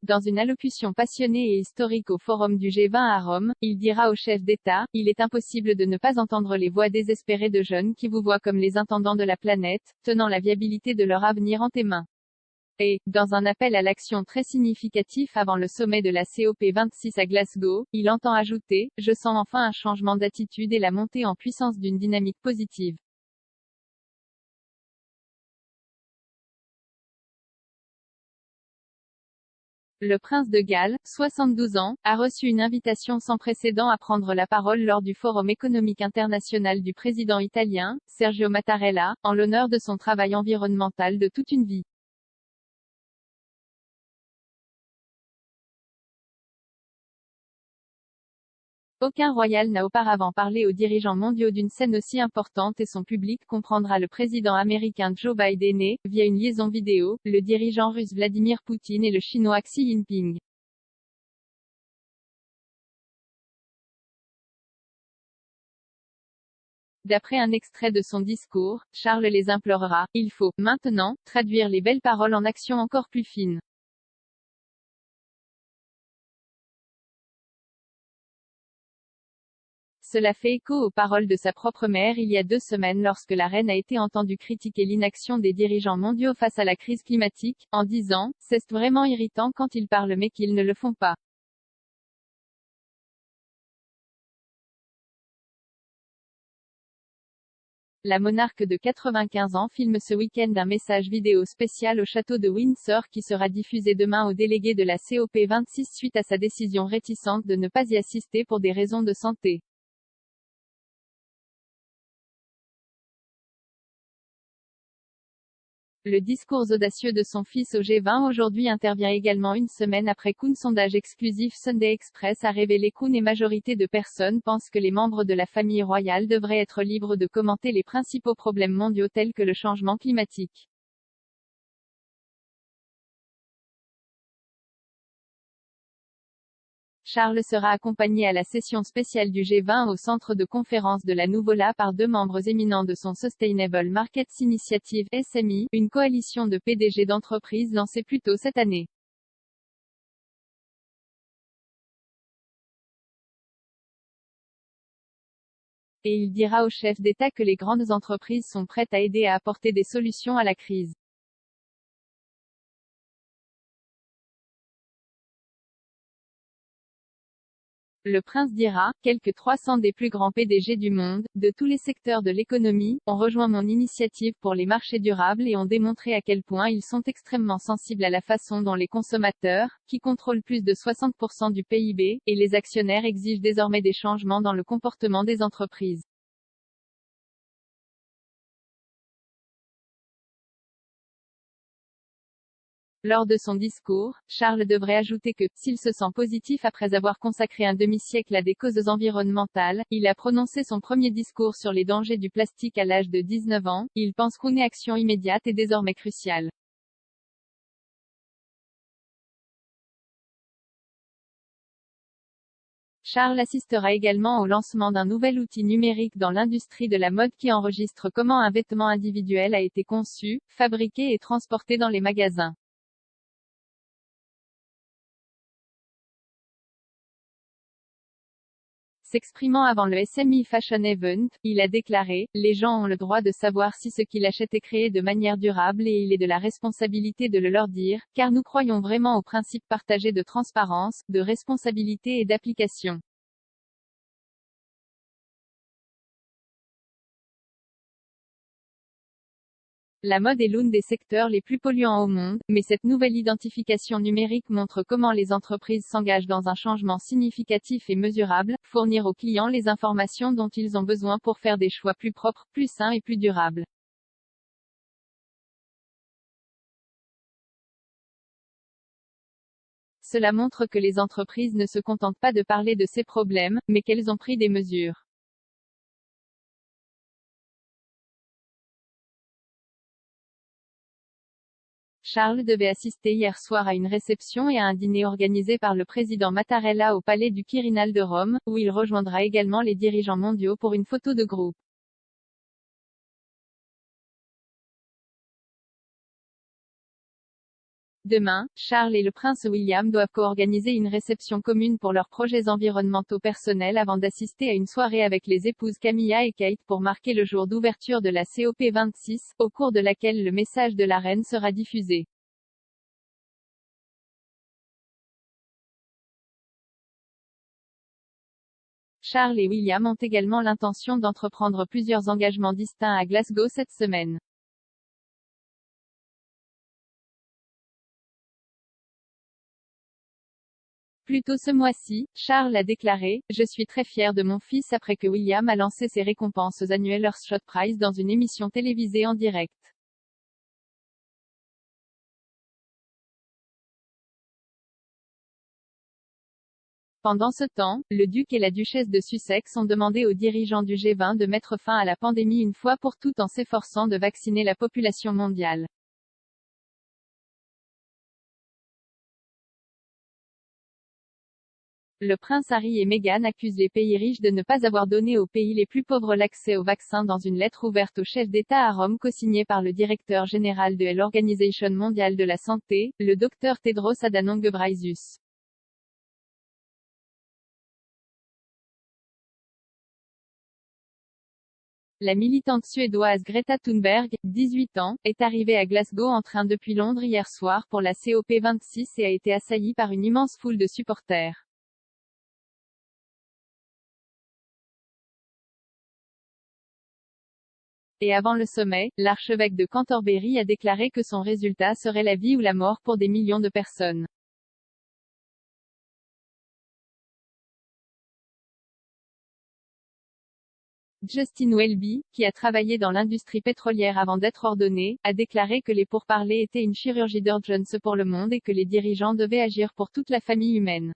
Dans une allocution passionnée et historique au Forum du G20 à Rome, il dira aux chefs d'État: « Il est impossible de ne pas entendre les voix désespérées de jeunes qui vous voient comme les intendants de la planète, tenant la viabilité de leur avenir en tes mains. » Et, dans un appel à l'action très significatif avant le sommet de la COP26 à Glasgow, il entend ajouter: « Je sens enfin un changement d'attitude et la montée en puissance d'une dynamique positive. » Le prince de Galles, 72 ans, a reçu une invitation sans précédent à prendre la parole lors du Forum économique international du président italien, Sergio Mattarella, en l'honneur de son travail environnemental de toute une vie. Aucun royal n'a auparavant parlé aux dirigeants mondiaux d'une scène aussi importante et son public comprendra le président américain Joe Biden, via une liaison vidéo, le dirigeant russe Vladimir Poutine et le chinois Xi Jinping. D'après un extrait de son discours, Charles les implorera: « Il faut, maintenant, traduire les belles paroles en actions encore plus fines. » Cela fait écho aux paroles de sa propre mère il y a 2 semaines lorsque la reine a été entendue critiquer l'inaction des dirigeants mondiaux face à la crise climatique, en disant: « C'est vraiment irritant quand ils parlent mais qu'ils ne le font pas. » La monarque de 95 ans filme ce week-end un message vidéo spécial au château de Windsor qui sera diffusé demain aux délégués de la COP26 suite à sa décision réticente de ne pas y assister pour des raisons de santé. Le discours audacieux de son fils au G20 aujourd'hui intervient également une semaine après qu'un sondage exclusif Sunday Express a révélé qu'une majorité de personnes pensent que les membres de la famille royale devraient être libres de commenter les principaux problèmes mondiaux tels que le changement climatique. Charles sera accompagné à la session spéciale du G20 au centre de conférence de la Nuvola par 2 membres éminents de son Sustainable Markets Initiative (SMI), une coalition de PDG d'entreprises lancée plus tôt cette année. Et il dira aux chefs d'État que les grandes entreprises sont prêtes à aider à apporter des solutions à la crise. Le prince dira: « Quelques 300 des plus grands PDG du monde, de tous les secteurs de l'économie, ont rejoint mon initiative pour les marchés durables et ont démontré à quel point ils sont extrêmement sensibles à la façon dont les consommateurs, qui contrôlent plus de 60% du PIB, et les actionnaires exigent désormais des changements dans le comportement des entreprises. » Lors de son discours, Charles devrait ajouter que, s'il se sent positif après avoir consacré un demi-siècle à des causes environnementales, il a prononcé son premier discours sur les dangers du plastique à l'âge de 19 ans, il pense qu'une action immédiate est désormais cruciale. Charles assistera également au lancement d'un nouvel outil numérique dans l'industrie de la mode qui enregistre comment un vêtement individuel a été conçu, fabriqué et transporté dans les magasins. S'exprimant avant le SMI Fashion Event, il a déclaré: « Les gens ont le droit de savoir si ce qu'ils achètent est créé de manière durable et il est de la responsabilité de le leur dire, car nous croyons vraiment aux principes partagés de transparence, de responsabilité et d'application. » La mode est l'un des secteurs les plus polluants au monde, mais cette nouvelle identification numérique montre comment les entreprises s'engagent dans un changement significatif et mesurable: fournir aux clients les informations dont ils ont besoin pour faire des choix plus propres, plus sains et plus durables. Cela montre que les entreprises ne se contentent pas de parler de ces problèmes, mais qu'elles ont pris des mesures. Charles devait assister hier soir à une réception et à un dîner organisé par le président Mattarella au palais du Quirinal de Rome, où il rejoindra également les dirigeants mondiaux pour une photo de groupe. Demain, Charles et le prince William doivent co-organiser une réception commune pour leurs projets environnementaux personnels avant d'assister à une soirée avec les épouses Camilla et Kate pour marquer le jour d'ouverture de la COP26, au cours de laquelle le message de la reine sera diffusé. Charles et William ont également l'intention d'entreprendre plusieurs engagements distincts à Glasgow cette semaine. Plus tôt ce mois-ci, Charles a déclaré « Je suis très fier de mon fils » après que William a lancé ses récompenses annuelles Earthshot Prize dans une émission télévisée en direct. Pendant ce temps, le duc et la duchesse de Sussex ont demandé aux dirigeants du G20 de mettre fin à la pandémie une fois pour toutes en s'efforçant de vacciner la population mondiale. Le prince Harry et Meghan accusent les pays riches de ne pas avoir donné aux pays les plus pauvres l'accès au vaccin dans une lettre ouverte au chef d'État à Rome co-signée par le directeur général de l'Organisation mondiale de la santé, le Dr Tedros Adhanom Ghebreyesus. La militante suédoise Greta Thunberg, 18 ans, est arrivée à Glasgow en train depuis Londres hier soir pour la COP26 et a été assaillie par une immense foule de supporters. Et avant le sommet, l'archevêque de Canterbury a déclaré que son résultat serait la vie ou la mort pour des millions de personnes. Justin Welby, qui a travaillé dans l'industrie pétrolière avant d'être ordonné, a déclaré que les pourparlers étaient une chirurgie d'urgence pour le monde et que les dirigeants devaient agir pour toute la famille humaine.